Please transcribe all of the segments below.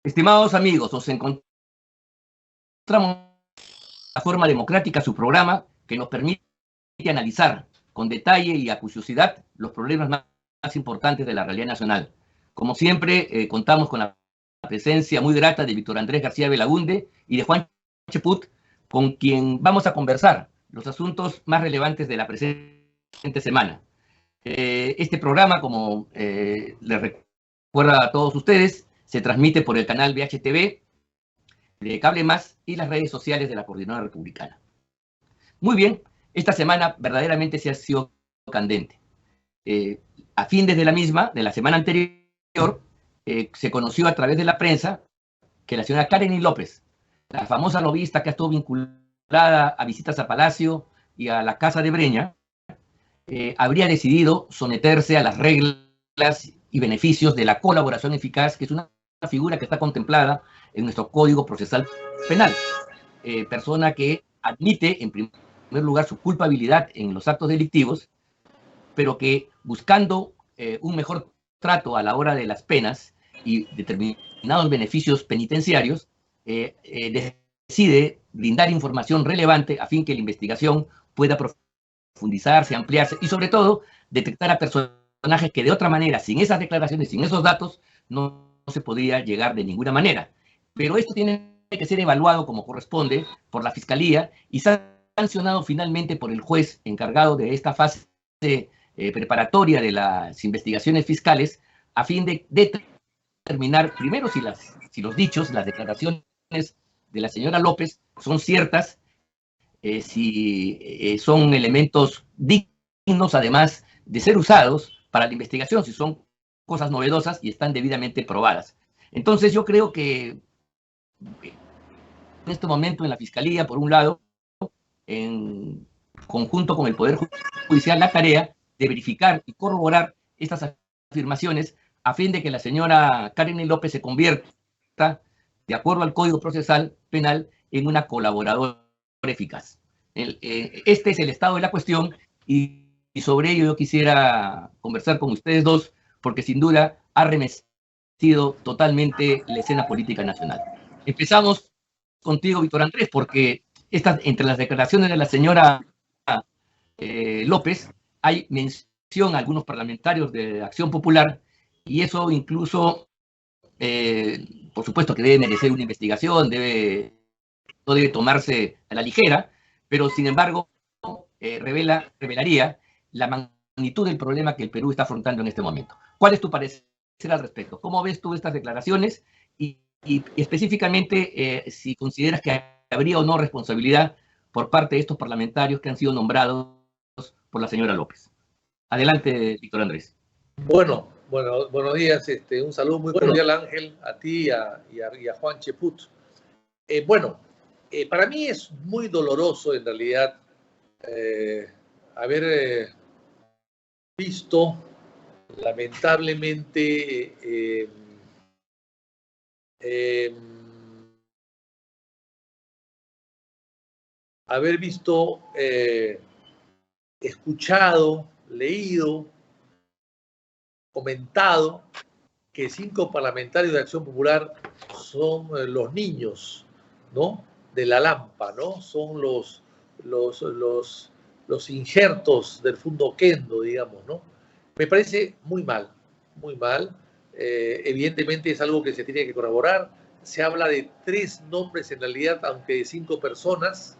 Estimados amigos, nos encontramos de forma democrática su programa que nos permite analizar con detalle y acuciosidad los problemas más importantes de la realidad nacional. Como siempre, contamos con la presencia muy grata de Víctor Andrés García Belaunde y de Juan Cheput, con quien vamos a conversar los asuntos más relevantes de la presente semana. Este programa, como les recuerda a todos ustedes, se transmite por el canal VHTV, de Cable Más y las redes sociales de la Coordinadora Republicana. Muy bien, esta semana verdaderamente se ha sido candente. A fin de la misma, de la semana anterior, se conoció a través de la prensa que la señora Karen López, la famosa lobista que ha estado vinculada a visitas a Palacio y a la Casa de Breña, habría decidido someterse a las reglas y beneficios de la colaboración eficaz, que es una figura que está contemplada en nuestro Código Procesal Penal. Persona que admite, en primer lugar, su culpabilidad en los actos delictivos, pero que buscando un mejor trato a la hora de las penas y determinados beneficios penitenciarios, decide brindar información relevante a fin que la investigación pueda profundizarse, ampliarse y sobre todo detectar a personajes que de otra manera, sin esas declaraciones, sin esos datos, no se podría llegar de ninguna manera. Pero esto tiene que ser evaluado como corresponde por la Fiscalía y sancionado finalmente por el juez encargado de esta fase preparatoria de las investigaciones fiscales, a fin de determinar primero si los dichos, las declaraciones de la señora López son ciertas, si son elementos dignos, además de ser usados para la investigación, si son cosas novedosas y están debidamente probadas. Entonces yo creo que en este momento en la Fiscalía, por un lado, en conjunto con el Poder Judicial, la tarea de verificar y corroborar estas afirmaciones a fin de que la señora Karen López se convierta, de acuerdo al Código Procesal Penal, en una colaboradora eficaz. Este es el estado de la cuestión y sobre ello yo quisiera conversar con ustedes dos, porque sin duda ha remecido totalmente la escena política nacional. Empezamos contigo, Víctor Andrés, porque entre las declaraciones de la señora López hay mención a algunos parlamentarios de Acción Popular y eso incluso, por supuesto que debe merecer una investigación, no debe tomarse a la ligera, pero sin embargo revelaría la magnitud del problema que el Perú está afrontando en este momento. ¿Cuál es tu parecer al respecto? ¿Cómo ves tú estas declaraciones? Y específicamente si consideras que habría o no responsabilidad por parte de estos parlamentarios que han sido nombrados por la señora López. Adelante, Víctor Andrés. Bueno, buenos días. Un saludo muy cordial, Ángel, a ti y a Juan Cheput. Para mí es muy doloroso, en realidad, haber visto, lamentablemente, haber visto, escuchado, leído, comentado que 5 parlamentarios de Acción Popular son los niños, ¿no?, de la Lampa, ¿no? Son los injertos del Fundo Kendo, digamos, ¿no? Me parece muy mal, muy mal. Evidentemente es algo que se tiene que corroborar. Se habla de 3 nombres en realidad, aunque de 5 personas.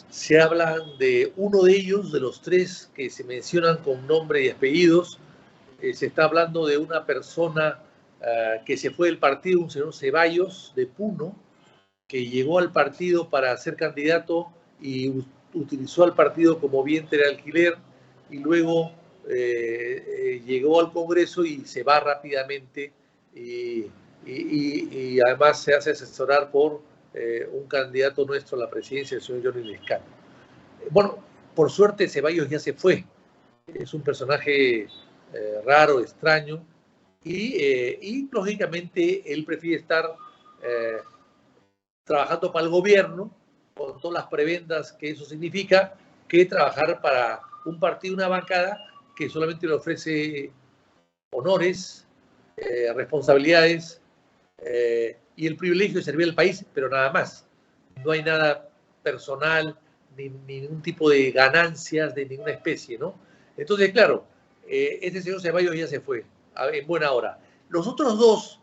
Se hablan de uno de ellos, de los 3 que se mencionan con nombre y apellidos. Se está hablando de una persona que se fue del partido, un señor Ceballos de Puno, que llegó al partido para ser candidato y utilizó al partido como vientre de alquiler y luego llegó al Congreso y se va rápidamente y además se hace asesorar por un candidato nuestro a la presidencia, el señor Johnny Lescano. Bueno, por suerte Ceballos ya se fue. Es un personaje raro, extraño, y lógicamente él prefiere estar trabajando para el gobierno, con todas las prebendas que eso significa, que trabajar para un partido, una bancada que solamente le ofrece honores, responsabilidades y el privilegio de servir al país, pero nada más. No hay nada personal, ni ningún tipo de ganancias de ninguna especie, ¿no? Entonces, claro, este señor Ceballos ya se fue en buena hora. Los otros dos,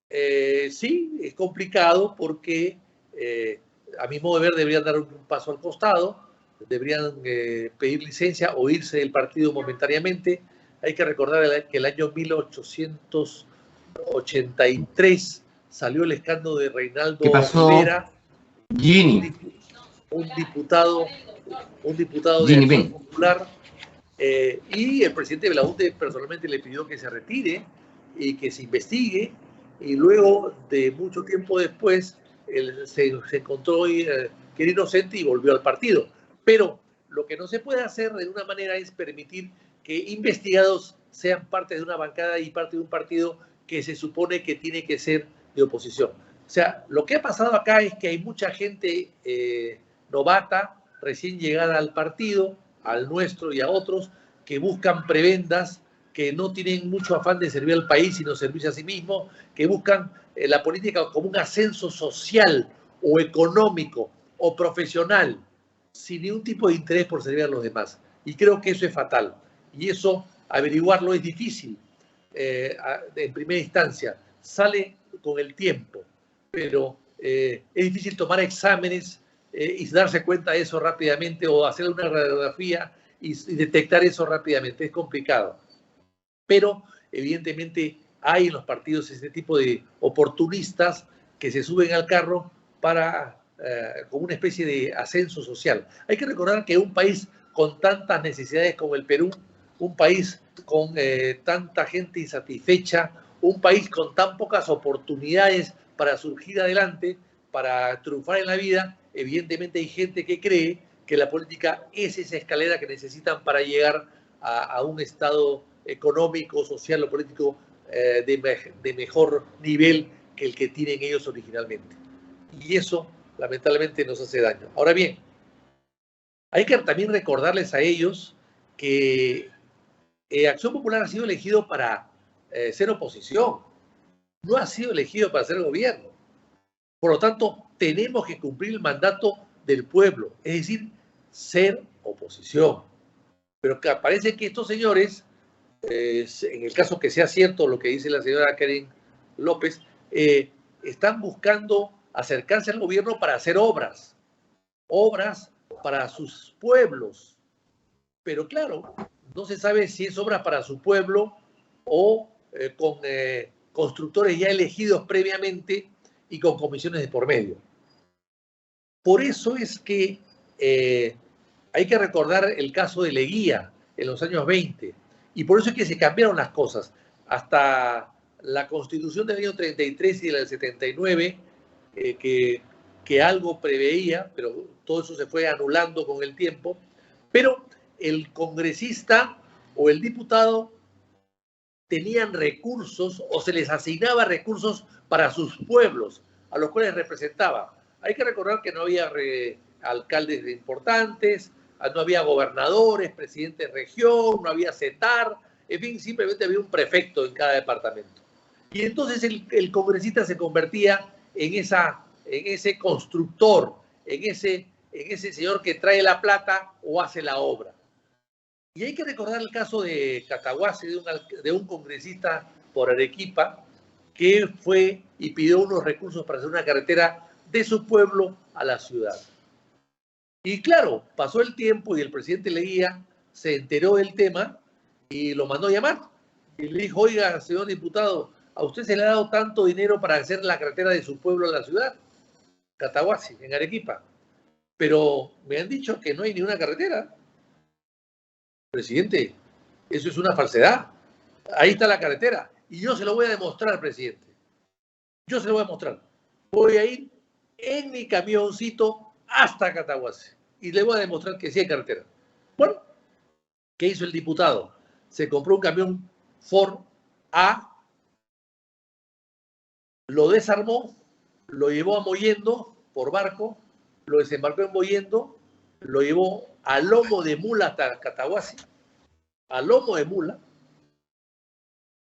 sí, es complicado porque, a mi modo de ver, deberían dar un paso al costado, deberían pedir licencia o irse del partido momentáneamente. Hay que recordar que el año 1883 salió el escándalo de Reinaldo ¿Qué pasó, Rivera, Ginny? un diputado de Ginny, Acción ven. Popular, y el presidente Belaúnde personalmente le pidió que se retire y que se investigue, y luego de mucho tiempo después él se encontró que era inocente y volvió al partido. Pero lo que no se puede hacer de una manera es permitir que investigados sean parte de una bancada y parte de un partido que se supone que tiene que ser de oposición. O sea, lo que ha pasado acá es que hay mucha gente novata, recién llegada al partido, al nuestro y a otros, que buscan prebendas, que no tienen mucho afán de servir al país, sino servirse a sí mismos, que buscan la política como un ascenso social o económico o profesional, sin ningún tipo de interés por servir a los demás. Y creo que eso es fatal. Y eso, averiguarlo es difícil en primera instancia. Sale con el tiempo, pero es difícil tomar exámenes y darse cuenta de eso rápidamente o hacer una radiografía y detectar eso rápidamente. Es complicado. Pero evidentemente hay en los partidos este tipo de oportunistas que se suben al carro para como una especie de ascenso social. Hay que recordar que un país con tantas necesidades como el Perú, un país con tanta gente insatisfecha, un país con tan pocas oportunidades para surgir adelante, para triunfar en la vida, evidentemente hay gente que cree que la política es esa escalera que necesitan para llegar a un estado económico, social o político de mejor nivel que el que tienen ellos originalmente. Y eso, lamentablemente, nos hace daño. Ahora bien, hay que también recordarles a ellos que Acción Popular ha sido elegido para ser oposición, no ha sido elegido para ser gobierno. Por lo tanto, tenemos que cumplir el mandato del pueblo, es decir, ser oposición. Pero que parece que estos señores, en el caso que sea cierto lo que dice la señora Karen López, están buscando acercarse al gobierno para hacer obras para sus pueblos. Pero claro, no se sabe si es obra para su pueblo o con constructores ya elegidos previamente y con comisiones de por medio. Por eso es que hay que recordar el caso de Leguía en los años 20, y por eso es que se cambiaron las cosas. Hasta la Constitución del año 33 y del 79, que algo preveía, pero todo eso se fue anulando con el tiempo, pero el congresista o el diputado tenían recursos o se les asignaba recursos para sus pueblos, a los cuales representaba. Hay que recordar que no había alcaldes importantes, no había gobernadores, presidentes de región, no había CETAR, en fin, simplemente había un prefecto en cada departamento. Y entonces el congresista se convertía en ese constructor, en ese señor que trae la plata o hace la obra. Y hay que recordar el caso de Cataguases, de un congresista por Arequipa, que fue y pidió unos recursos para hacer una carretera de su pueblo a la ciudad. Y claro, pasó el tiempo y el presidente Leguía se enteró del tema y lo mandó a llamar. Y le dijo, oiga, señor diputado, ¿a usted se le ha dado tanto dinero para hacer la carretera de su pueblo a la ciudad? Cataguases, en Arequipa. Pero me han dicho que no hay ni una carretera. Presidente, eso es una falsedad. Ahí está la carretera. Y yo se lo voy a demostrar, presidente. Yo se lo voy a mostrar. Voy a ir en mi camioncito hasta Cataguases. Y le voy a demostrar que sí hay carretera. Bueno, ¿qué hizo el diputado? Se compró un camión Ford A, lo desarmó, lo llevó a Mollendo por barco, lo desembarcó en Mollendo, lo llevó a lomo de mula hasta Cataguases a lomo de mula,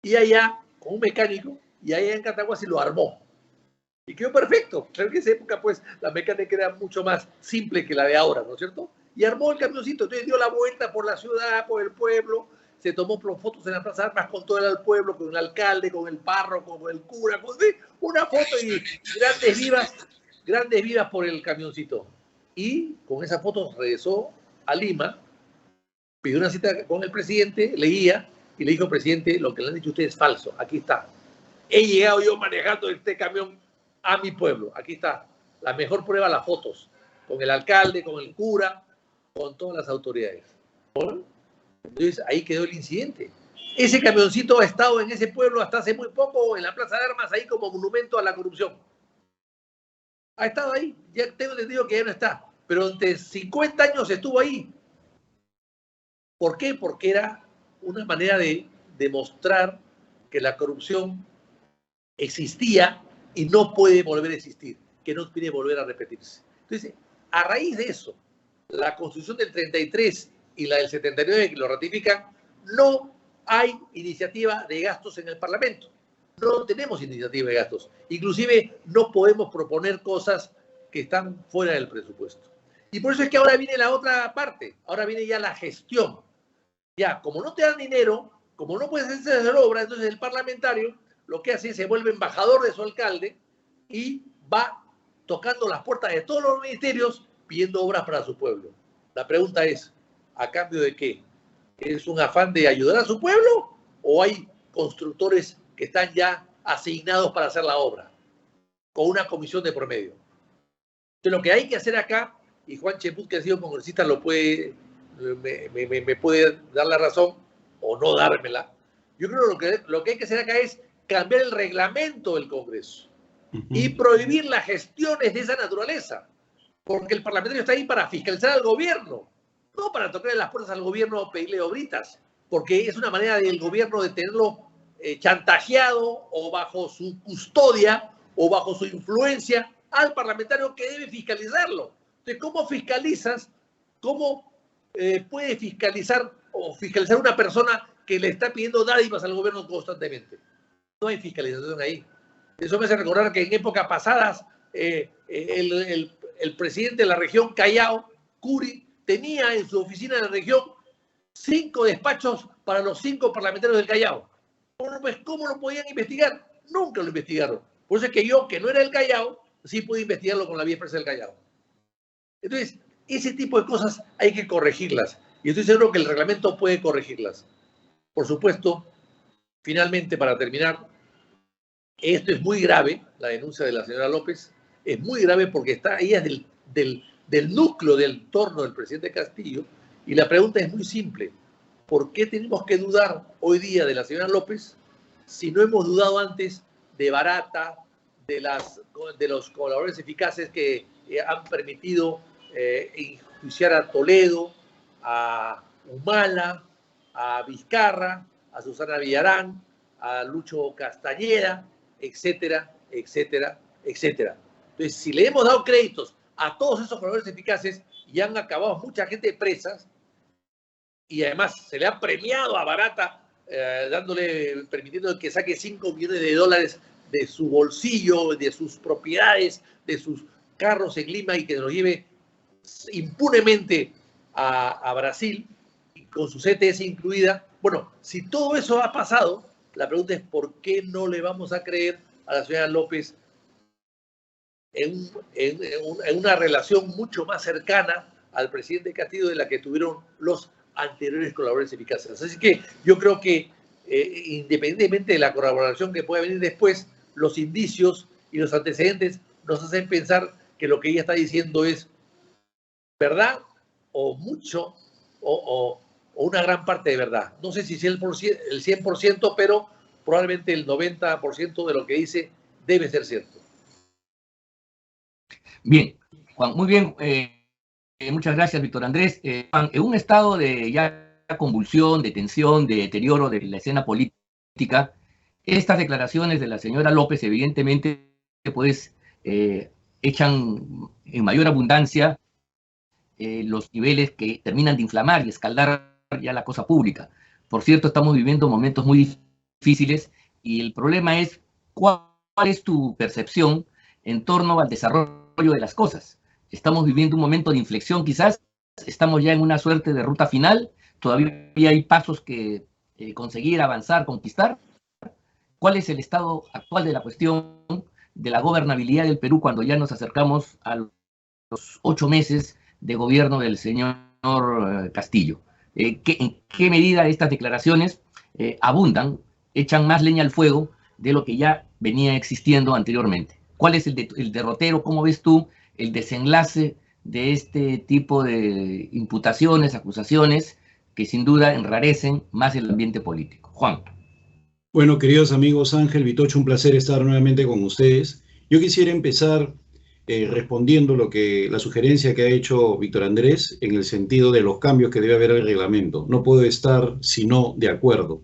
y allá, con un mecánico, y allá en Cataguasi lo armó. Y quedó perfecto. Claro que en esa época, pues, la mecánica era mucho más simple que la de ahora, ¿no es cierto? Y armó el camioncito, entonces dio la vuelta por la ciudad, por el pueblo, se tomó fotos en la Plaza de Armas con todo el pueblo, con el alcalde, con el párroco, con el cura, con una foto y grandes vivas por el camioncito. Y con esa foto regresó a Lima, pidió una cita con el presidente, leía y le dijo, presidente, lo que le han dicho ustedes es falso, aquí está. He llegado yo manejando este camión a mi pueblo, aquí está. La mejor prueba, las fotos, con el alcalde, con el cura, con todas las autoridades. ¿Por? Entonces ahí quedó el incidente. Ese camioncito ha estado en ese pueblo hasta hace muy poco, en la Plaza de Armas, ahí como monumento a la corrupción. Ha estado ahí, ya tengo entendido que ya no está, pero durante 50 años estuvo ahí. ¿Por qué? Porque era una manera de demostrar que la corrupción existía y no puede volver a existir, que no puede volver a repetirse. Entonces, a raíz de eso, la Constitución del 33 y la del 79 que lo ratifican, no hay iniciativa de gastos en el Parlamento. No tenemos iniciativa de gastos. Inclusive no podemos proponer cosas que están fuera del presupuesto. Y por eso es que ahora viene la otra parte. Ahora viene ya la gestión. Ya, como no te dan dinero, como no puedes hacer obra, entonces el parlamentario lo que hace es se vuelve embajador de su alcalde y va tocando las puertas de todos los ministerios pidiendo obras para su pueblo. La pregunta es, ¿a cambio de qué? ¿Es un afán de ayudar a su pueblo o hay constructores que están ya asignados para hacer la obra con una comisión de promedio? Entonces, lo que hay que hacer acá, y Juan Cheput, que ha sido congresista, me puede dar la razón o no dármela. Yo creo que lo que hay que hacer acá es cambiar el reglamento del Congreso y prohibir las gestiones de esa naturaleza, porque el parlamentario está ahí para fiscalizar al gobierno, no para tocarle las puertas al gobierno o pedirle obritas, porque es una manera del gobierno de tenerlo chantajeado o bajo su custodia o bajo su influencia al parlamentario que debe fiscalizarlo. Entonces, ¿cómo fiscalizas? ¿Cómo puede fiscalizar o fiscalizar una persona que le está pidiendo dádivas al gobierno constantemente? No hay fiscalización ahí. Eso me hace recordar que en épocas pasadas el presidente de la región Callao, Curi, tenía en su oficina de la región 5 despachos para los 5 parlamentarios del Callao. Bueno, pues, ¿cómo lo podían investigar? Nunca lo investigaron. Por eso es que yo, que no era el Callao, sí pude investigarlo con la vía expresa del Callao. Entonces, ese tipo de cosas hay que corregirlas. Y estoy seguro que el reglamento puede corregirlas. Por supuesto, finalmente, para terminar, esto es muy grave, la denuncia de la señora López, es muy grave porque ella es del núcleo del torno del presidente Castillo, y la pregunta es muy simple. ¿Por qué tenemos que dudar hoy día de la señora López si no hemos dudado antes de Barata, de los colaboradores eficaces que han permitido enjuiciar a Toledo, a Humala, a Vizcarra, a Susana Villarán, a Lucho Castañeda, etcétera, etcétera, etcétera? Entonces, si le hemos dado créditos a todos esos colaboradores eficaces y han acabado mucha gente presas, y además se le ha premiado a Barata permitiendo que saque $5 millones de su bolsillo, de sus propiedades, de sus carros en Lima y que los lleve impunemente a Brasil, con su CTS incluida. Bueno, si todo eso ha pasado, la pregunta es ¿por qué no le vamos a creer a la señora López en una relación mucho más cercana al presidente Castillo de la que tuvieron los anteriores colaboradores eficaces? Así que yo creo que independientemente de la colaboración que pueda venir después, los indicios y los antecedentes nos hacen pensar que lo que ella está diciendo es verdad o mucho o una gran parte de verdad. No sé si es el 100%, pero probablemente el 90% de lo que dice debe ser cierto. Bien, Juan, muy bien. Muchas gracias, Víctor Andrés. Juan, en un estado de ya convulsión, de tensión, de deterioro de la escena política, estas declaraciones de la señora López evidentemente pues echan en mayor abundancia los niveles que terminan de inflamar y escaldar ya la cosa pública. Por cierto, estamos viviendo momentos muy difíciles y el problema es cuál es tu percepción en torno al desarrollo de las cosas. Estamos viviendo un momento de inflexión quizás, estamos ya en una suerte de ruta final, todavía hay pasos que conseguir, avanzar, conquistar. ¿Cuál es el estado actual de la cuestión de la gobernabilidad del Perú cuando ya nos acercamos a los 8 meses de gobierno del señor Castillo? ¿En qué medida estas declaraciones abundan, echan más leña al fuego de lo que ya venía existiendo anteriormente? ¿Cuál es el derrotero? ¿Cómo ves tú el desenlace de este tipo de imputaciones, acusaciones, que sin duda enrarecen más el ambiente político? Juan. Bueno, queridos amigos, Ángel, Vitocho, un placer estar nuevamente con ustedes. Yo quisiera empezar respondiendo la sugerencia que ha hecho Víctor Andrés en el sentido de los cambios que debe haber al reglamento. No puedo estar sino de acuerdo,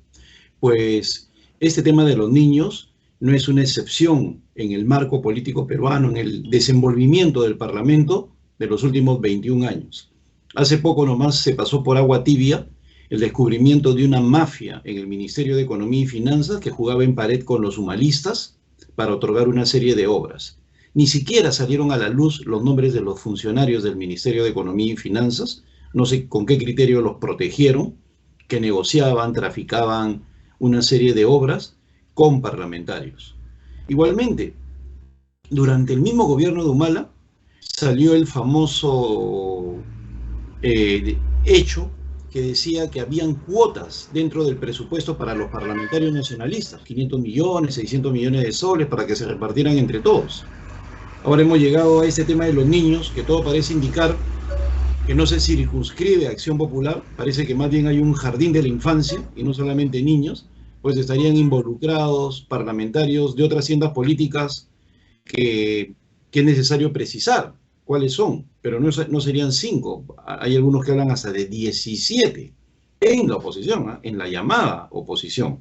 pues este tema de los niños no es una excepción en el marco político peruano, en el desenvolvimiento del Parlamento de los últimos 21 años. Hace poco nomás se pasó por agua tibia el descubrimiento de una mafia en el Ministerio de Economía y Finanzas que jugaba en pared con los humanistas para otorgar una serie de obras. Ni siquiera salieron a la luz los nombres de los funcionarios del Ministerio de Economía y Finanzas, no sé con qué criterio los protegieron, que negociaban, traficaban una serie de obras con parlamentarios. Igualmente, durante el mismo gobierno de Humala salió el famoso hecho que decía que habían cuotas dentro del presupuesto para los parlamentarios nacionalistas, 500 millones, 600 millones de soles para que se repartieran entre todos. Ahora hemos llegado a este tema de los niños, que todo parece indicar que no se circunscribe a Acción Popular, parece que más bien hay un jardín de la infancia, y no solamente niños, pues estarían involucrados parlamentarios de otras haciendas políticas que es necesario precisar cuáles son, pero no serían 5, hay algunos que hablan hasta de 17 en la oposición, en la llamada oposición.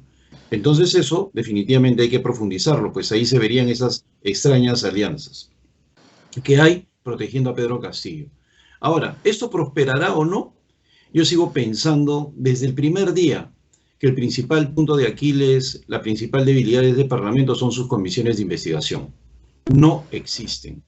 Entonces eso definitivamente hay que profundizarlo, pues ahí se verían esas extrañas alianzas que hay protegiendo a Pedro Castillo. Ahora, ¿esto prosperará o no? Yo sigo pensando desde el primer día que el principal punto de Aquiles, la principal debilidad de este Parlamento son sus comisiones de investigación. No existen.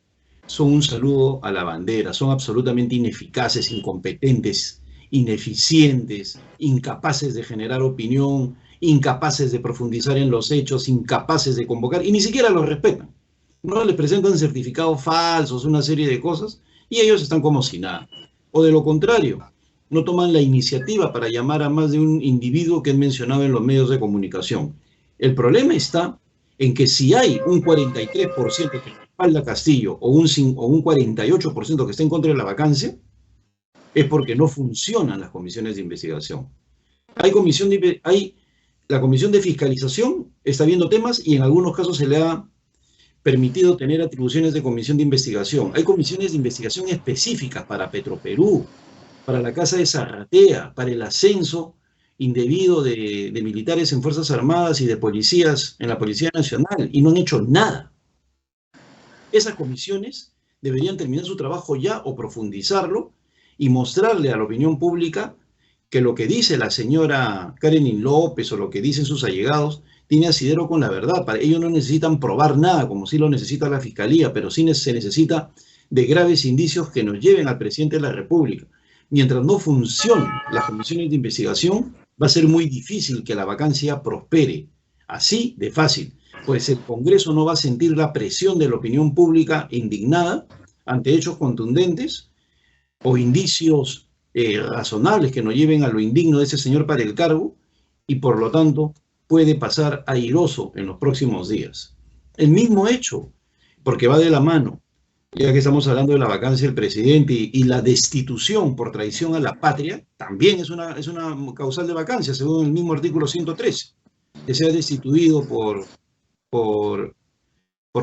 Son un saludo a la bandera, son absolutamente ineficaces, incompetentes, ineficientes, incapaces de generar opinión, incapaces de profundizar en los hechos, incapaces de convocar, y ni siquiera los respetan. No les presentan certificados falsos, una serie de cosas, y ellos están como si nada. O de lo contrario, no toman la iniciativa para llamar a más de un individuo que es mencionado en los medios de comunicación. El problema está en que si hay un 43% que respalda a Castillo o un 48% que está en contra de la vacancia, es porque no funcionan las comisiones de investigación. La comisión de fiscalización está viendo temas y en algunos casos se le ha permitido tener atribuciones de comisión de investigación. Hay comisiones de investigación específicas para Petroperú, para la Casa de Zarratea, para el ascenso indebido de militares en Fuerzas Armadas y de policías en la Policía Nacional, y no han hecho nada. Esas comisiones deberían terminar su trabajo ya o profundizarlo y mostrarle a la opinión pública que lo que dice la señora Karenin López o lo que dicen sus allegados tiene asidero con la verdad. Ellos no necesitan probar nada, como sí lo necesita la Fiscalía, pero sí se necesita de graves indicios que nos lleven al presidente de la República. Mientras no funcionen las comisiones de investigación, va a ser muy difícil que la vacancia prospere. Así de fácil, pues el Congreso no va a sentir la presión de la opinión pública indignada ante hechos contundentes o indicios razonables que nos lleven a lo indigno de ese señor para el cargo, y por lo tanto puede pasar airoso en los próximos días. El mismo hecho, porque va de la mano, ya que estamos hablando de la vacancia del presidente y la destitución por traición a la patria, también es una causal de vacancia, según el mismo artículo 113, que sea destituido por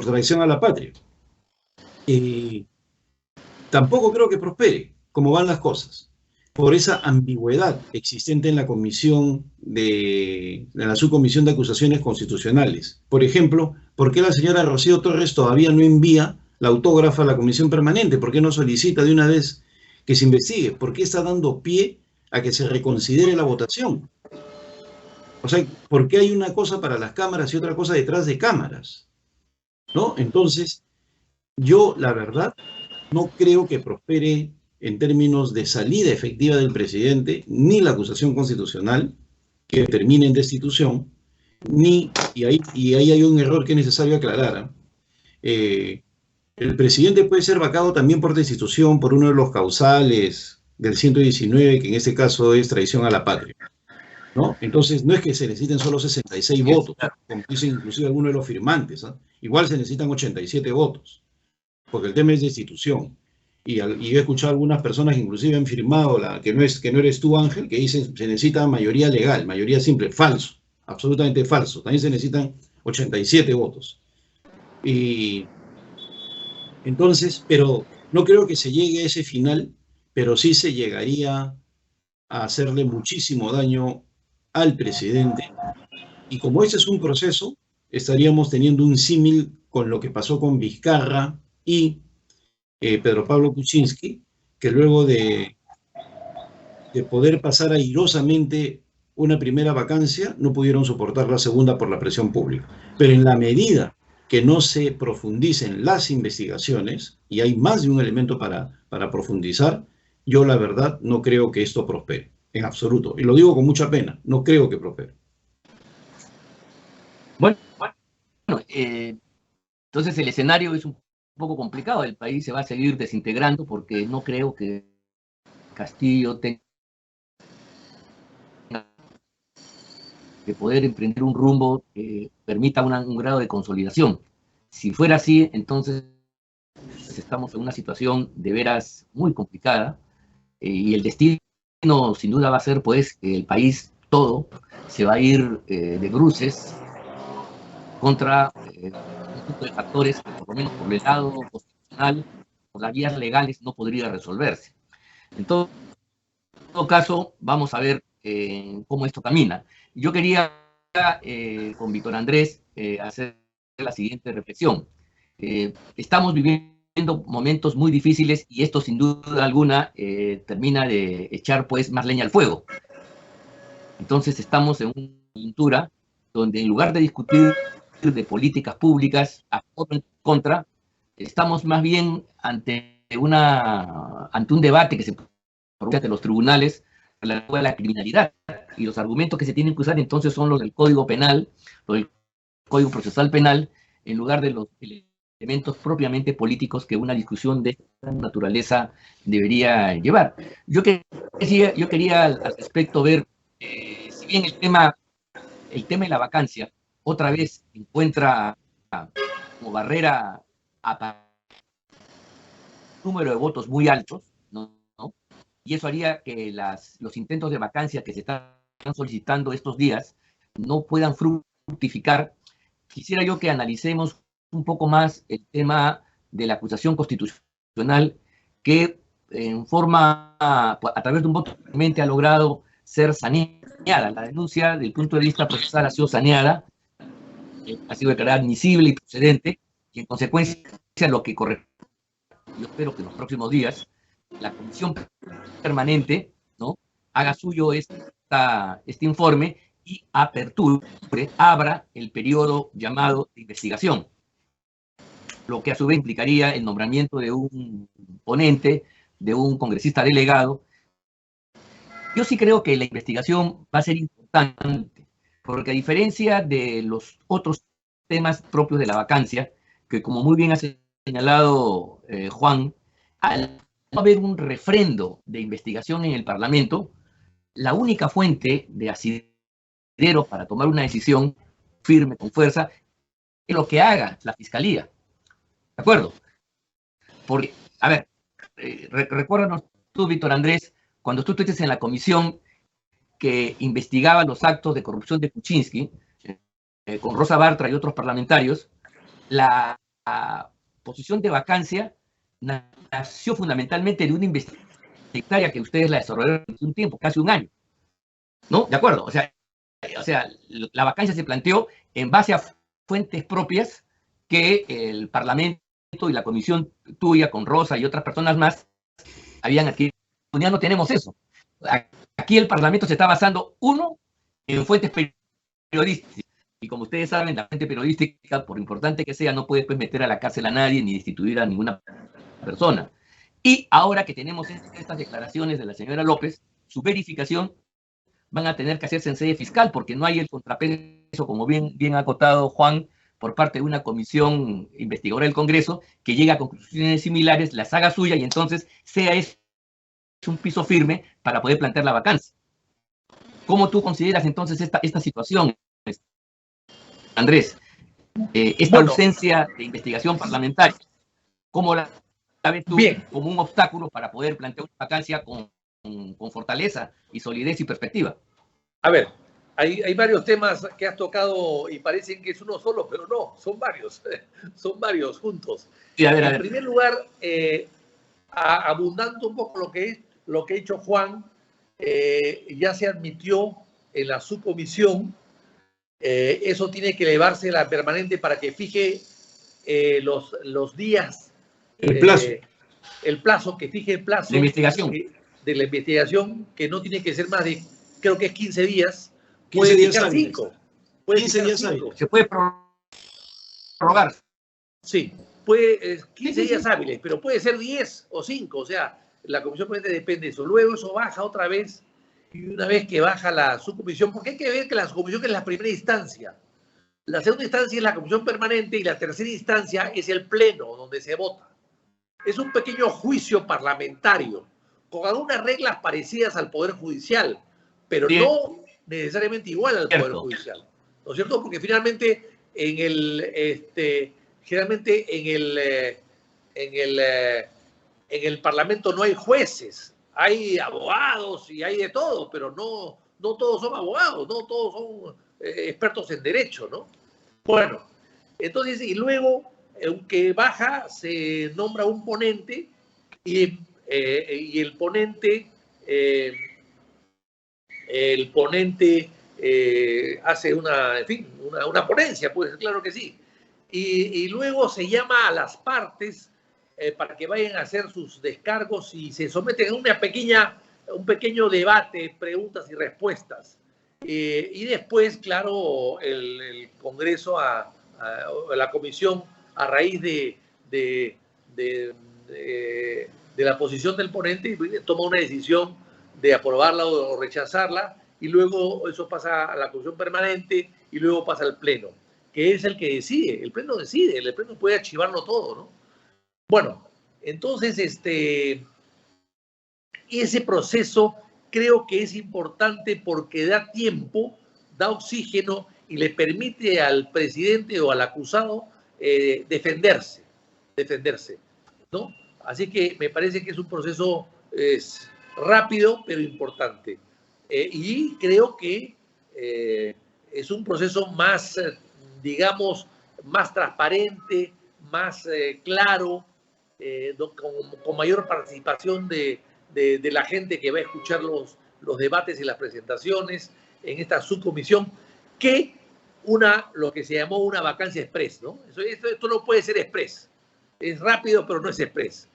traición a la patria. Tampoco creo que prospere, como van las cosas, por esa ambigüedad existente en la la subcomisión de acusaciones constitucionales. Por ejemplo, ¿por qué la señora Rocío Torres todavía no envía la autógrafa a la comisión permanente? ¿Por qué no solicita de una vez que se investigue? ¿Por qué está dando pie a que se reconsidere la votación? O sea, ¿por qué hay una cosa para las cámaras y otra cosa detrás de cámaras? ¿No? Entonces, yo, la verdad, no creo que prospere en términos de salida efectiva del presidente, ni la acusación constitucional que termine en destitución, y ahí hay un error que es necesario aclarar. El presidente puede ser vacado también por destitución por uno de los causales del 119, que en este caso es traición a la patria, ¿no? Entonces, no es que se necesiten solo 66 votos, como dicen inclusive algunos de los firmantes, ¿eh? Igual se necesitan 87 votos, porque el tema es destitución. Y yo he escuchado a algunas personas que inclusive han firmado, que no eres tú, Ángel, que dicen se necesita mayoría legal, mayoría simple. Falso, absolutamente falso. También se necesitan 87 votos. Y entonces, pero no creo que se llegue a ese final, pero sí se llegaría a hacerle muchísimo daño al presidente. Y como este es un proceso, estaríamos teniendo un símil con lo que pasó con Vizcarra y Pedro Pablo Kuczynski, que luego de poder pasar airosamente una primera vacancia, no pudieron soportar la segunda por la presión pública. Pero en la medida que no se profundicen las investigaciones, y hay más de un elemento para profundizar, yo la verdad no creo que esto prospere, en absoluto. Y lo digo con mucha pena, no creo que prospere. Bueno, entonces el escenario es un poco complicado. El país se va a seguir desintegrando porque no creo que Castillo tenga que poder emprender un rumbo que permita un grado de consolidación. Si fuera así, entonces estamos en una situación de veras muy complicada y el destino sin duda va a ser pues que el país todo se va a ir de bruces contra un tipo de factores que por lo menos por el lado constitucional, por las vías legales no podría resolverse. En todo caso, vamos a ver cómo esto camina. Yo quería con Víctor Andrés hacer la siguiente reflexión. Estamos viviendo momentos muy difíciles y esto sin duda alguna termina de echar pues más leña al fuego. Entonces estamos en una coyuntura donde en lugar de discutir de políticas públicas a favor o en contra, estamos más bien ante un debate que se produce ante los tribunales relativo a la criminalidad, y los argumentos que se tienen que usar entonces son los del Código Penal, los del Código Procesal Penal, en lugar de los elementos propiamente políticos que una discusión de esta naturaleza debería llevar. Yo quería al respecto ver, si bien el tema de la vacancia otra vez encuentra como barrera a número de votos muy altos, ¿no? Y eso haría que los intentos de vacancia que se están solicitando estos días no puedan fructificar. Quisiera yo que analicemos un poco más el tema de la acusación constitucional que en forma, a través de un voto ha logrado ser saneada. La denuncia, desde el punto de vista procesal, ha sido saneada, ha sido declarada admisible y procedente, y en consecuencia lo que corresponde, yo espero que en los próximos días la Comisión Permanente, ¿no?, haga suyo este informe y abra el periodo llamado de investigación, lo que a su vez implicaría el nombramiento de un ponente, de un congresista delegado. Yo sí creo que la investigación va a ser importante, porque a diferencia de los otros temas propios de la vacancia, que como muy bien ha señalado Juan, al no haber un refrendo de investigación en el Parlamento, la única fuente de asidero para tomar una decisión firme, con fuerza, es lo que haga la Fiscalía. ¿De acuerdo? Porque, a ver, recuérdanos tú, Víctor Andrés, cuando tú estuviste en la comisión que investigaba los actos de corrupción de Kuczynski, con Rosa Bartra y otros parlamentarios, la posición de vacancia nació fundamentalmente de una investigación que ustedes la desarrollaron hace un tiempo, casi un año, ¿no? ¿De acuerdo? O sea, la vacancia se planteó en base a fuentes propias que el Parlamento y la comisión tuya con Rosa y otras personas más habían adquirido. Ya no tenemos eso. Aquí el Parlamento se está basando, uno, en fuentes periodística. Y como ustedes saben, la gente periodística, por importante que sea, no puede después meter a la cárcel a nadie ni destituir a ninguna persona. Y ahora que tenemos estas declaraciones de la señora López, su verificación van a tener que hacerse en sede fiscal porque no hay el contrapeso, como bien ha acotado Juan, por parte de una comisión investigadora del Congreso que llega a conclusiones similares, las haga suya y entonces sea eso un piso firme para poder plantear la vacancia. ¿Cómo tú consideras entonces esta situación, Andrés? Esta ausencia de investigación parlamentaria, ¿cómo la ves tú como un obstáculo para poder plantear una vacancia con fortaleza y solidez y perspectiva? A ver, hay varios temas que has tocado y parecen que es uno solo, pero no, son varios juntos. Sí, a ver. En primer lugar, abundando un poco lo que ha hecho Juan, ya se admitió en la subcomisión, eso tiene que elevarse a la permanente para que fije los días, el plazo. Que fije el plazo de investigación. De la investigación, que no tiene que ser más de, creo que es 15 días, 15 días fijar hábiles. 5. 15 días hábiles. Se puede prorrogar. Sí, puede 15 días hábiles, pero puede ser 10 o 5, o sea, la comisión permanente depende de eso. Luego eso baja otra vez, y una vez que baja la subcomisión, porque hay que ver que la subcomisión es la primera instancia. La segunda instancia es la comisión permanente y la tercera instancia es el pleno, donde se vota. Es un pequeño juicio parlamentario, con algunas reglas parecidas al Poder Judicial, pero bien, no necesariamente igual al Poder Judicial. ¿No es cierto? Porque finalmente generalmente en el Parlamento no hay jueces, hay abogados y hay de todo, pero no todos son abogados, no todos son expertos en derecho, ¿no? Bueno, entonces, y luego, aunque baja, se nombra un ponente y el ponente hace una ponencia, pues claro que sí. Y luego se llama a las partes para que vayan a hacer sus descargos y se someten a un pequeño debate, preguntas y respuestas. Y después, claro, el Congreso, la comisión, a raíz de la posición del ponente, toma una decisión de aprobarla o rechazarla, y luego eso pasa a la comisión permanente y luego pasa al pleno, que es el que decide. El pleno decide, el pleno puede archivarlo todo, ¿no? Bueno, entonces, ese proceso creo que es importante porque da tiempo, da oxígeno y le permite al presidente o al acusado defenderse, ¿no? Así que me parece que es un proceso rápido, pero importante. Y creo que es un proceso más, digamos, más transparente, más claro, con mayor participación de la gente que va a escuchar los debates y las presentaciones en esta subcomisión, que lo que se llamó una vacancia express, ¿no? Esto no puede ser express. Es rápido, pero no es express.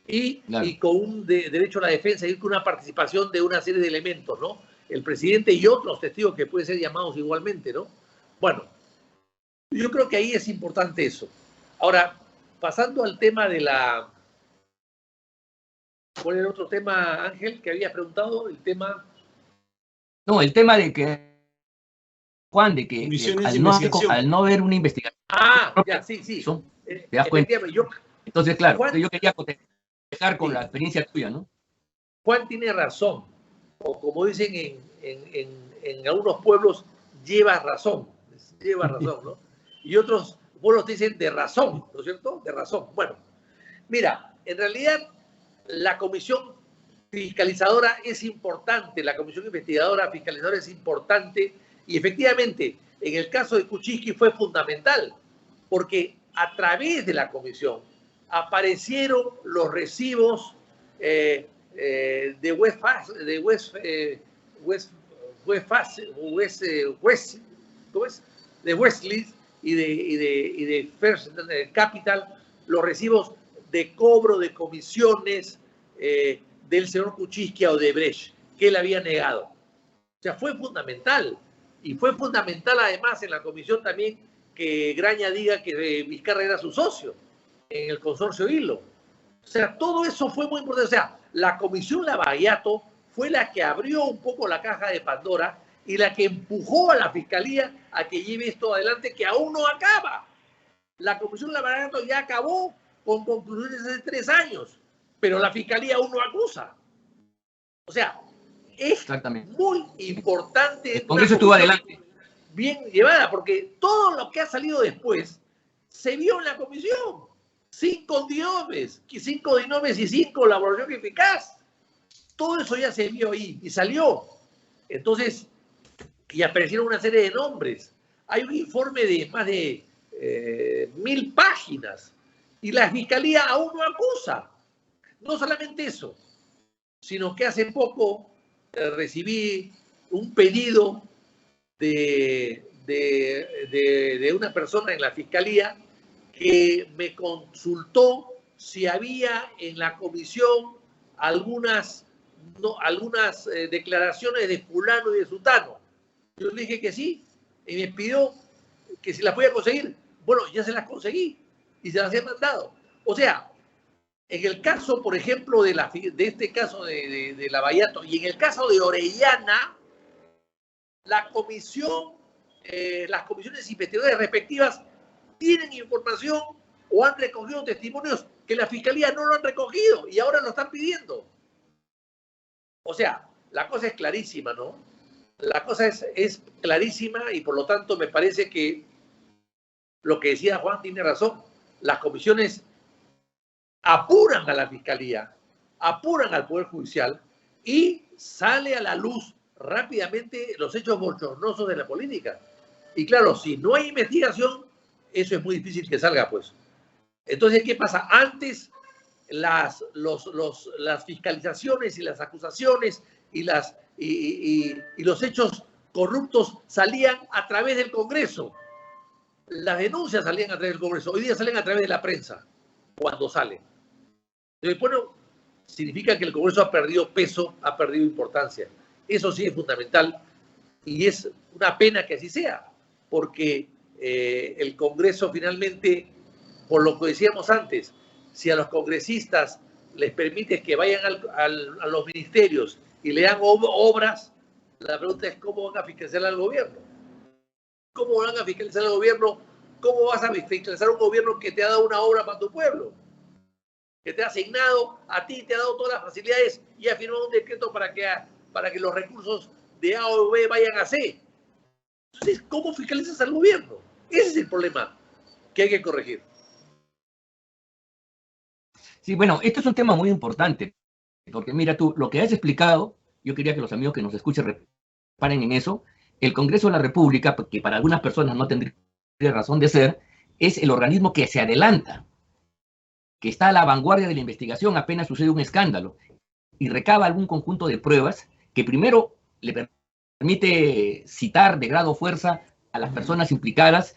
Y con un derecho a la defensa y con una participación de una serie de elementos, ¿no? El presidente y otros testigos que pueden ser llamados igualmente, ¿no? Bueno, yo creo que ahí es importante eso. Ahora, pasando al tema de la... ¿Cuál era el otro tema, Ángel, que habías preguntado? El tema... No, el tema de que, Juan, de que al no haber una investigación... ya, sí. ¿Te das cuenta? Entonces, claro, Juan, yo quería contestar con la experiencia tuya, ¿no? Juan tiene razón, o como dicen en algunos pueblos, lleva razón, ¿no? Y otros pueblos dicen de razón, ¿no es cierto? De razón. Bueno, mira, en realidad la comisión fiscalizadora es importante, la comisión investigadora fiscalizadora es importante, y efectivamente, en el caso de Kuczynski fue fundamental, porque a través de la comisión aparecieron los recibos de Westleaf y de First Capital, los recibos de cobro de comisiones del señor Kuczynski a Odebrecht, que él había negado. O sea, fue fundamental. Y fue fundamental además en la comisión también que Graña diga que Vizcarra era su socio en el consorcio Hilo. O sea, todo eso fue muy importante. O sea, la comisión Lavallato fue la que abrió un poco la caja de Pandora y la que empujó a la Fiscalía a que lleve esto adelante, que aún no acaba. La comisión Lavallato ya acabó con conclusiones hace 3 años, pero la Fiscalía aún no acusa. O sea, es muy importante. El Congreso estuvo adelante. Bien llevada, porque todo lo que ha salido después se vio en la comisión. 5 dinomes y 5 elaboración eficaz. Todo eso ya se vio ahí y salió. Entonces, y aparecieron una serie de nombres. Hay un informe de más de 1000 páginas y la Fiscalía aún no acusa. No solamente eso, sino que hace poco recibí un pedido de una persona en la Fiscalía que me consultó si había en la comisión algunas declaraciones de fulano y de sutano. Yo le dije que sí, y me pidió que si las podía conseguir. Bueno, ya se las conseguí y se las he mandado. O sea, en el caso, por ejemplo, de este caso de Lavallato y en el caso de Orellana, la comisión, las comisiones investigadoras respectivas tienen información o han recogido testimonios que la Fiscalía no lo han recogido y ahora lo están pidiendo. O sea, la cosa es clarísima, ¿no? La cosa es clarísima y por lo tanto me parece que lo que decía Juan tiene razón. Las comisiones apuran a la Fiscalía, apuran al Poder Judicial y sale a la luz rápidamente los hechos bochornosos de la política. Y claro, si no hay investigación, eso es muy difícil que salga, pues. Entonces, ¿qué pasa? Antes las fiscalizaciones y las acusaciones y los hechos corruptos salían a través del Congreso. Las denuncias salían a través del Congreso. Hoy día salen a través de la prensa, cuando salen. Entonces, bueno, significa que el Congreso ha perdido peso, ha perdido importancia. Eso sí es fundamental y es una pena que así sea, porque el Congreso finalmente, por lo que decíamos antes, si a los congresistas les permite que vayan a los ministerios y le dan obras, la pregunta es cómo van a fiscalizar al gobierno. ¿Cómo van a fiscalizar al gobierno? ¿Cómo vas a fiscalizar un gobierno que te ha dado una obra para tu pueblo? Que te ha asignado a ti, te ha dado todas las facilidades y ha firmado un decreto para que los recursos de A o B vayan a C. Entonces, ¿cómo fiscalizas al gobierno? Ese es el problema que hay que corregir. Sí, bueno, esto es un tema muy importante, porque mira tú, lo que has explicado, yo quería que los amigos que nos escuchen reparen en eso. El Congreso de la República, que para algunas personas no tendría razón de ser, es el organismo que se adelanta, que está a la vanguardia de la investigación apenas sucede un escándalo y recaba algún conjunto de pruebas que primero le permite citar de grado fuerza a las personas implicadas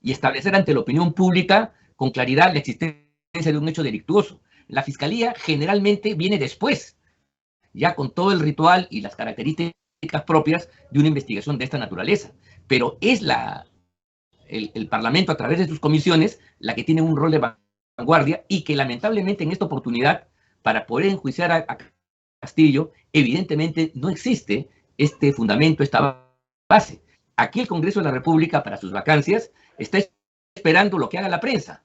y establecer ante la opinión pública con claridad la existencia de un hecho delictuoso. La Fiscalía generalmente viene después, ya con todo el ritual y las características propias de una investigación de esta naturaleza. Pero es el Parlamento, a través de sus comisiones, la que tiene un rol de vanguardia y que lamentablemente en esta oportunidad, para poder enjuiciar a Castillo, evidentemente no existe este fundamento, esta base. Aquí el Congreso de la República, para sus vacancias, está esperando lo que haga la prensa,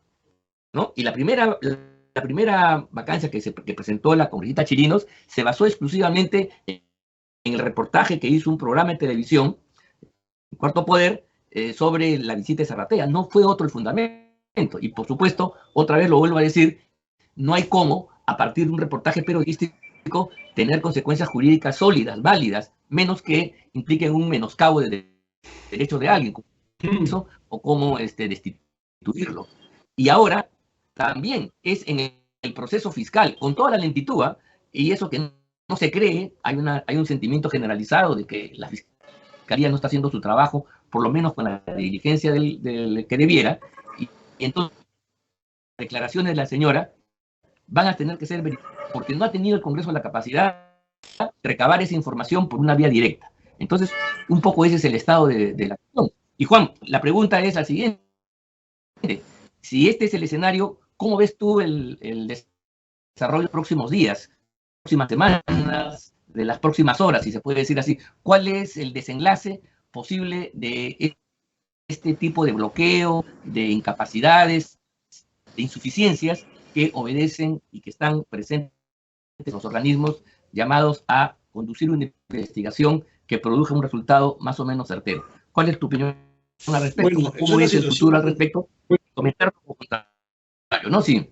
¿no? Y la primera vacancia que presentó la congresista Chirinos se basó exclusivamente en el reportaje que hizo un programa de televisión, Cuarto Poder, sobre la visita de Zarratea. No fue otro el fundamento. Y por supuesto, otra vez lo vuelvo a decir, no hay cómo, a partir de un reportaje periodístico, tener consecuencias jurídicas sólidas, válidas, menos que impliquen un menoscabo de derechos de alguien, o cómo destituirlo. Y ahora también es en el proceso fiscal, con toda la lentitud, y eso que no se cree, hay un sentimiento generalizado de que la Fiscalía no está haciendo su trabajo, por lo menos con la diligencia del que debiera, y entonces las declaraciones de la señora van a tener que ser porque no ha tenido el Congreso la capacidad de recabar esa información por una vía directa. Entonces, un poco ese es el estado de la cuestión. Y Juan, la pregunta es la siguiente. Si este es el escenario, ¿cómo ves tú el desarrollo de los próximos días, próximas semanas, de las próximas horas, si se puede decir así? ¿Cuál es el desenlace posible de este tipo de bloqueo, de incapacidades, de insuficiencias que obedecen y que están presentes en los organismos llamados a conducir una investigación que produzca un resultado más o menos certero? ¿Cuál es tu opinión al respecto? Bueno, ¿Cómo ves el futuro al respecto? Comentar como contrario, ¿no? Sí.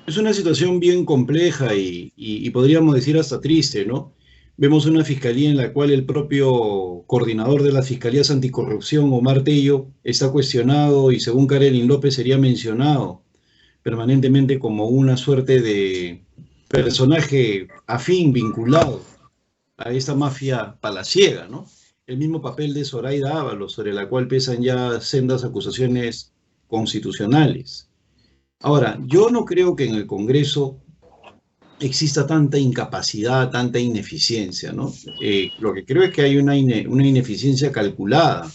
es una situación bien compleja y podríamos decir hasta triste, ¿no? Vemos una fiscalía en la cual el propio coordinador de las fiscalías anticorrupción, Omar Tello, está cuestionado y según Karelin López sería mencionado permanentemente como una suerte de personaje afín, vinculado a esta mafia palaciega, ¿no? El mismo papel de Zoraida Ábalos, sobre la cual pesan ya sendas acusaciones constitucionales. Ahora, yo no creo que en el Congreso exista tanta incapacidad, tanta ineficiencia, ¿no? Lo que creo es que hay una ineficiencia calculada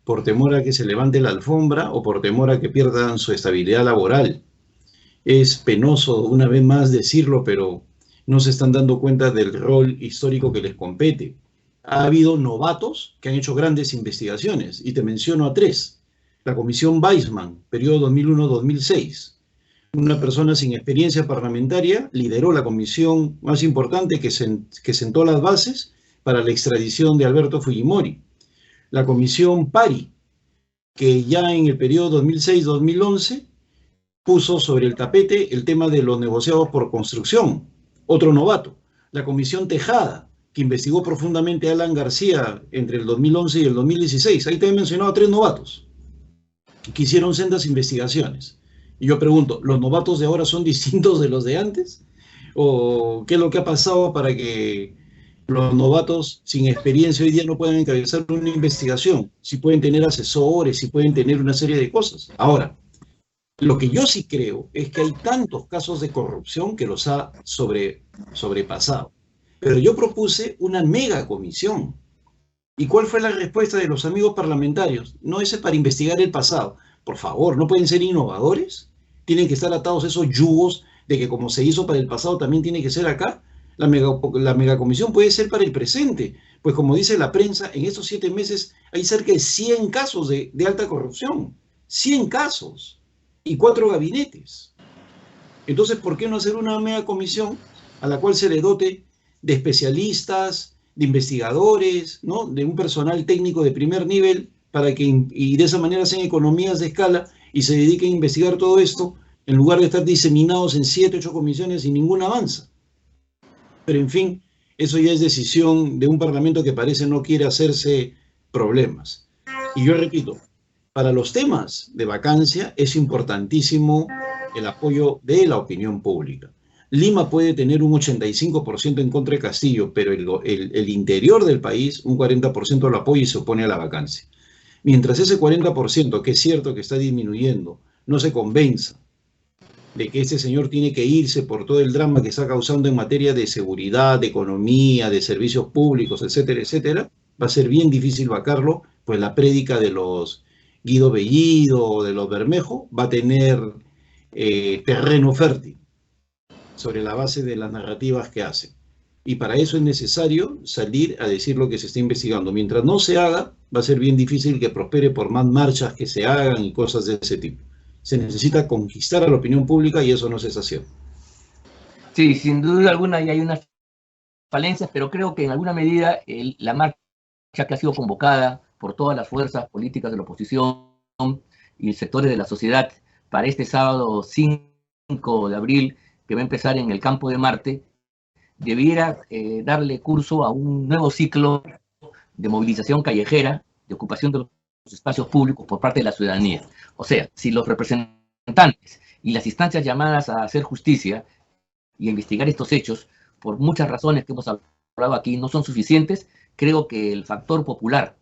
por temor a que se levante la alfombra o por temor a que pierdan su estabilidad laboral. Es penoso una vez más decirlo, pero no se están dando cuenta del rol histórico que les compete. Ha habido novatos que han hecho grandes investigaciones, y te menciono a tres. La Comisión Weissman, periodo 2001-2006. Una persona sin experiencia parlamentaria lideró la comisión más importante que sentó las bases para la extradición de Alberto Fujimori. La Comisión Pari, que ya en el periodo 2006-2011 puso sobre el tapete el tema de los negociados por construcción, otro novato. La Comisión Tejada, que investigó profundamente a Alan García entre el 2011 y el 2016. Ahí te he mencionado a tres novatos que hicieron sendas investigaciones. Y yo pregunto, ¿los novatos de ahora son distintos de los de antes? ¿O qué es lo que ha pasado para que los novatos sin experiencia hoy día no puedan encabezar una investigación? Si pueden tener asesores, si pueden tener una serie de cosas. Ahora, lo que yo sí creo es que hay tantos casos de corrupción que los ha sobrepasado. Pero yo propuse una mega comisión. ¿Y cuál fue la respuesta de los amigos parlamentarios? No, ese es para investigar el pasado. Por favor, ¿no pueden ser innovadores? ¿Tienen que estar atados esos yugos de que como se hizo para el pasado también tiene que ser acá? La megacomisión puede ser para el presente. Pues como dice la prensa, en estos 7 meses hay cerca de 100 casos de alta corrupción. 100 casos. Y 4 gabinetes. Entonces, ¿por qué no hacer una megacomisión a la cual se le dote de especialistas, de investigadores, ¿no? De un personal técnico de primer nivel, para que y de esa manera hacen economías de escala y se dediquen a investigar todo esto, en lugar de estar diseminados en 7, 8 comisiones y ninguna avanza? Pero en fin, eso ya es decisión de un parlamento que parece no quiere hacerse problemas. Y yo repito, para los temas de vacancia es importantísimo el apoyo de la opinión pública. Lima puede tener un 85% en contra de Castillo, pero el interior del país, un 40% lo apoya y se opone a la vacancia. Mientras ese 40%, que es cierto que está disminuyendo, no se convenza de que este señor tiene que irse por todo el drama que está causando en materia de seguridad, de economía, de servicios públicos, etcétera, etcétera, va a ser bien difícil vacarlo, pues la prédica de los Guido Bellido o de los Bermejo va a tener terreno fértil sobre la base de las narrativas que hacen. Y para eso es necesario salir a decir lo que se está investigando. Mientras no se haga, va a ser bien difícil que prospere por más marchas que se hagan y cosas de ese tipo. Se necesita conquistar a la opinión pública y eso no se está haciendo. Sí, sin duda alguna hay unas falencias, pero creo que en alguna medida la marcha que ha sido convocada por todas las fuerzas políticas de la oposición y sectores de la sociedad para este sábado 5 de abril, que va a empezar en el Campo de Marte, debiera darle curso a un nuevo ciclo de movilización callejera, de ocupación de los espacios públicos por parte de la ciudadanía. O sea, si los representantes y las instancias llamadas a hacer justicia y a investigar estos hechos, por muchas razones que hemos hablado aquí, no son suficientes, creo que el factor popular,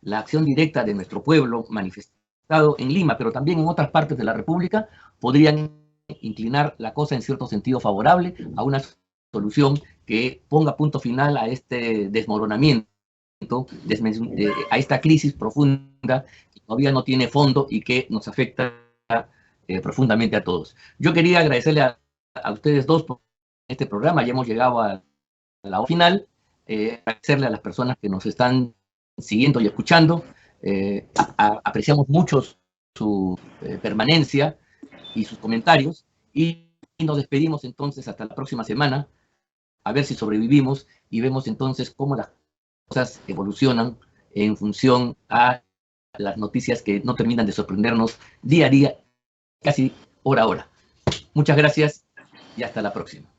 la acción directa de nuestro pueblo manifestado en Lima, pero también en otras partes de la República, podrían inclinar la cosa en cierto sentido favorable a una solución que ponga punto final a este desmoronamiento a esta crisis profunda que todavía no tiene fondo y que nos afecta profundamente a todos. Yo quería agradecerle a ustedes dos por este programa. Ya hemos llegado a la final. Agradecerle a las personas que nos están siguiendo y escuchando. Apreciamos mucho su permanencia y sus comentarios, y nos despedimos entonces hasta la próxima semana, a ver si sobrevivimos y vemos entonces cómo las cosas evolucionan en función a las noticias que no terminan de sorprendernos día a día, casi hora a hora. Muchas gracias y hasta la próxima.